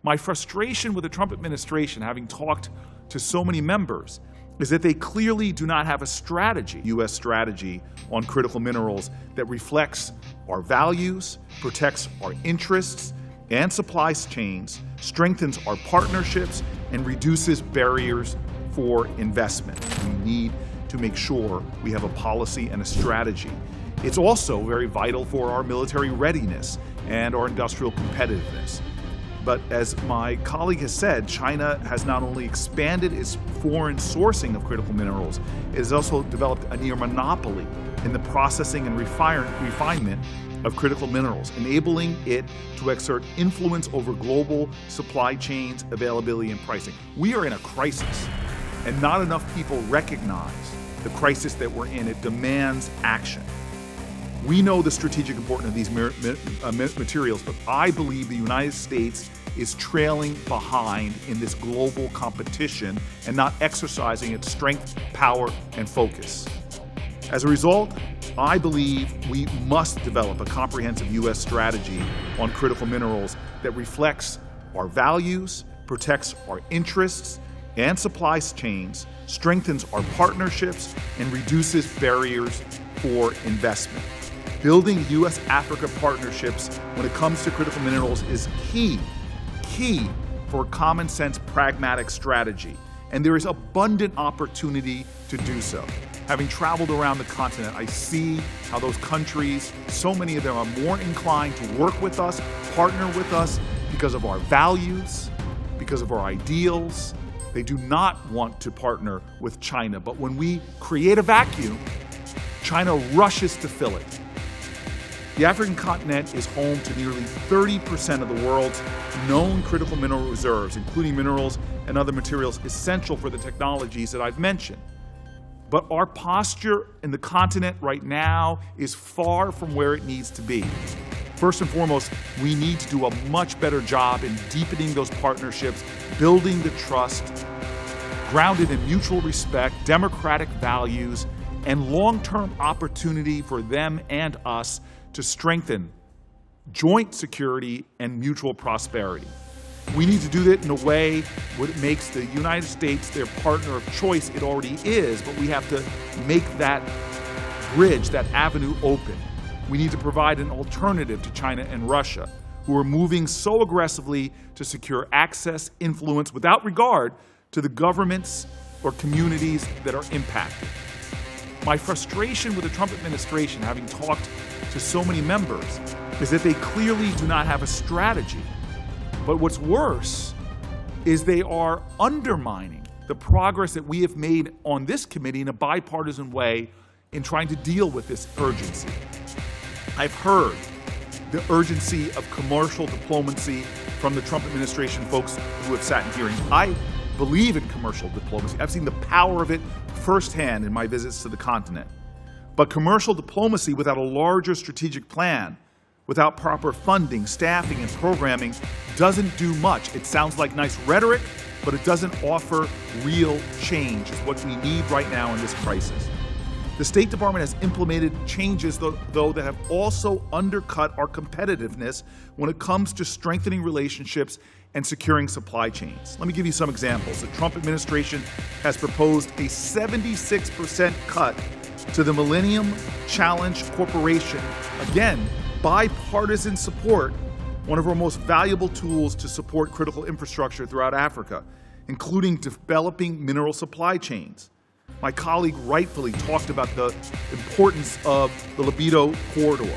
My frustration with the Trump administration, having talked to so many members, is that they clearly do not have a strategy, U.S. strategy on critical minerals that reflects our values, protects our interests and supply chains, strengthens our partnerships, and reduces barriers for investment. We need to make sure we have a policy and a strategy. It's also very vital for our military readiness and our industrial competitiveness. But as my colleague has said, China has not only expanded its foreign sourcing of critical minerals, it has also developed a near monopoly in the processing and refinement of critical minerals, enabling it to exert influence over global supply chains, availability, and pricing. We are in a crisis, and not enough people recognize the crisis that we're in. It demands action. We know the strategic importance of these materials, but I believe the United States is trailing behind in this global competition and not exercising its strength, power, and focus. As a result, I believe we must develop a comprehensive U.S. strategy on critical minerals that reflects our values, protects our interests and supply chains, strengthens our partnerships, and reduces barriers for investment. Building U.S.-Africa partnerships when it comes to critical minerals is key for a common sense, pragmatic strategy. And there is abundant opportunity to do so. Having traveled around the continent, I see how those countries, so many of them are more inclined to work with us, partner with us because of our values, because of our ideals. They do not want to partner with China. But when we create a vacuum, China rushes to fill it. The African continent is home to nearly 30% of the world's known critical mineral reserves, including minerals and other materials essential for the technologies that I've mentioned. But our posture in the continent right now is far from where it needs to be. First and foremost, we need to do a much better job in deepening those partnerships, building the trust, grounded in mutual respect, democratic values, and long-term opportunity for them and us to strengthen joint security and mutual prosperity. We need to do that in a way that makes the United States their partner of choice. It already is, but we have to make that bridge, that avenue open. We need to provide an alternative to China and Russia, who are moving so aggressively to secure access, influence, without regard to the governments or communities that are impacted. My frustration with the Trump administration, having talked to so many members, is that they clearly do not have a strategy. But what's worse is they are undermining the progress that we have made on this committee in a bipartisan way in trying to deal with this urgency. I've heard the urgency of commercial diplomacy from the Trump administration folks who have sat in hearings. I believe in commercial diplomacy. I've seen the power of it firsthand in my visits to the continent. But commercial diplomacy without a larger strategic plan, without proper funding, staffing, and programming doesn't do much. It sounds like nice rhetoric, but it doesn't offer real change, is what we need right now in this crisis. The State Department has implemented changes, though, that have also undercut our competitiveness when it comes to strengthening relationships and securing supply chains. Let me give you some examples. The Trump administration has proposed a 76% cut to the Millennium Challenge Corporation. Again, bipartisan support, one of our most valuable tools to support critical infrastructure throughout Africa, including developing mineral supply chains. My colleague rightfully talked about the importance of the Libido corridor.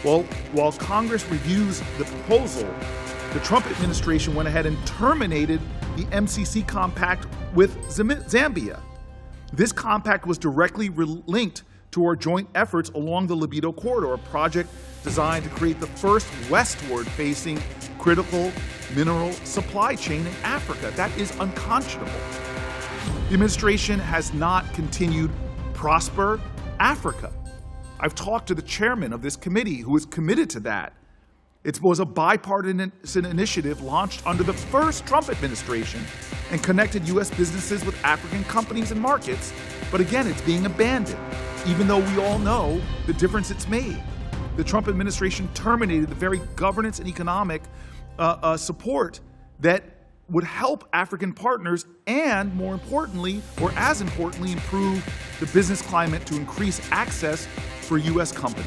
Well, while Congress reviews the proposal, the Trump administration went ahead and terminated the MCC compact with Zambia. This compact was directly linked to our joint efforts along the Libido corridor, a project designed to create the first westward-facing critical mineral supply chain in Africa. That is unconscionable. The administration has not continued Prosper Africa. I've talked to the chairman of this committee who is committed to that. It was a bipartisan initiative launched under the first Trump administration and connected U.S. businesses with African companies and markets. But again, it's being abandoned, even though we all know the difference it's made. The Trump administration terminated the very governance and economic support that would help African partners and, more importantly, or as importantly, improve the business climate to increase access for U.S. companies.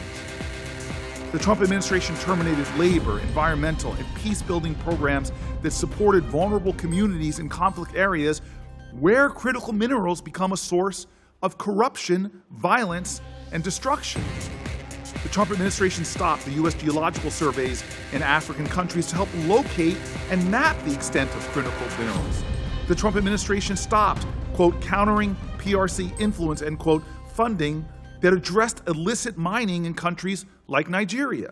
The Trump administration terminated labor, environmental, and peace-building programs that supported vulnerable communities in conflict areas where critical minerals become a source of corruption, violence, and destruction. The Trump administration stopped the U.S. geological surveys in African countries to help locate and map the extent of critical minerals. The Trump administration stopped, quote, countering PRC influence, end quote, funding that addressed illicit mining in countries like Nigeria.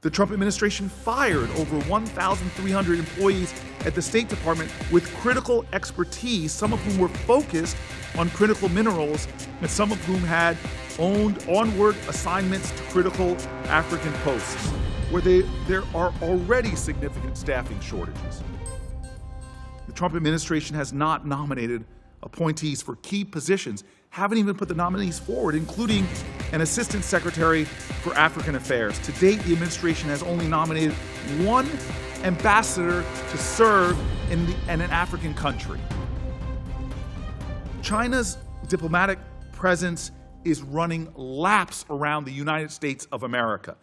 The Trump administration fired over 1,300 employees at the State Department with critical expertise, some of whom were focused on critical minerals, and some of whom had owned onward assignments to critical African posts, where there are already significant staffing shortages. The Trump administration has not nominated appointees for key positions, haven't even put the nominees forward, including an assistant secretary for African affairs. To date, the administration has only nominated one ambassador to serve in an African country. China's diplomatic presence is running laps around the United States of America.